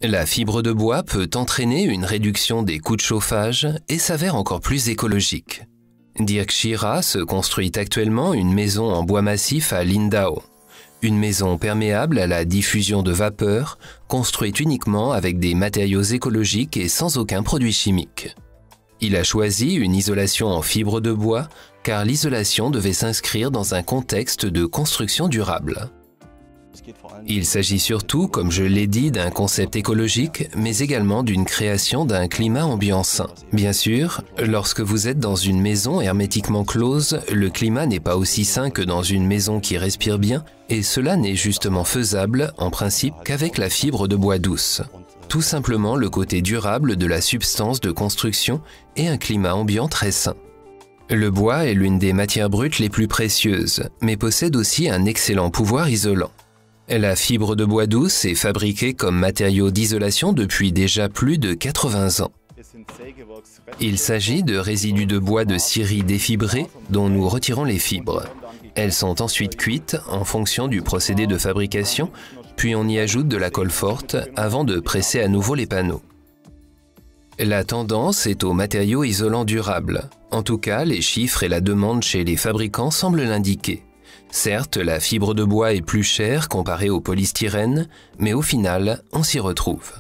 La fibre de bois peut entraîner une réduction des coûts de chauffage et s'avère encore plus écologique. Dirk Schira se construit actuellement une maison en bois massif à Lindau. Une maison perméable à la diffusion de vapeur, construite uniquement avec des matériaux écologiques et sans aucun produit chimique. Il a choisi une isolation en fibre de bois car l'isolation devait s'inscrire dans un contexte de construction durable. Il s'agit surtout, comme je l'ai dit, d'un concept écologique, mais également d'une création d'un climat ambiant sain. Bien sûr, lorsque vous êtes dans une maison hermétiquement close, le climat n'est pas aussi sain que dans une maison qui respire bien, et cela n'est justement faisable, en principe, qu'avec la fibre de bois douce. Tout simplement le côté durable de la substance de construction et un climat ambiant très sain. Le bois est l'une des matières brutes les plus précieuses, mais possède aussi un excellent pouvoir isolant. La fibre de bois douce est fabriquée comme matériau d'isolation depuis déjà plus de 80 ans. Il s'agit de résidus de bois de scierie défibrés dont nous retirons les fibres. Elles sont ensuite cuites en fonction du procédé de fabrication, puis on y ajoute de la colle forte avant de presser à nouveau les panneaux. La tendance est aux matériaux isolants durables. En tout cas, les chiffres et la demande chez les fabricants semblent l'indiquer. Certes, la fibre de bois est plus chère comparée au polystyrène, mais au final, on s'y retrouve.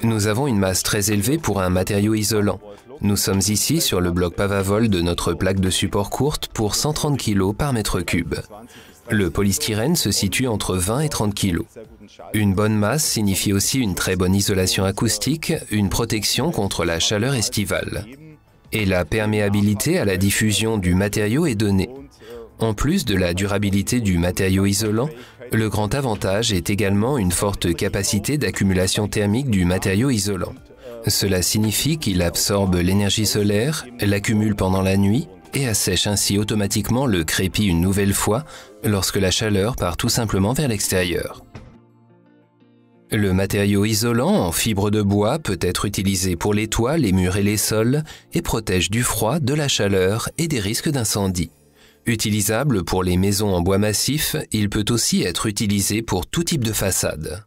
Nous avons une masse très élevée pour un matériau isolant. Nous sommes ici sur le bloc Pavavol de notre plaque de support courte pour 130 kg par mètre cube. Le polystyrène se situe entre 20 et 30 kg. Une bonne masse signifie aussi une très bonne isolation acoustique, une protection contre la chaleur estivale. Et la perméabilité à la diffusion du matériau est donnée. En plus de la durabilité du matériau isolant, le grand avantage est également une forte capacité d'accumulation thermique du matériau isolant. Cela signifie qu'il absorbe l'énergie solaire, l'accumule pendant la nuit et assèche ainsi automatiquement le crépi une nouvelle fois lorsque la chaleur part tout simplement vers l'extérieur. Le matériau isolant en fibre de bois peut être utilisé pour les toits, les murs et les sols et protège du froid, de la chaleur et des risques d'incendie. Utilisable pour les maisons en bois massif, il peut aussi être utilisé pour tout type de façade.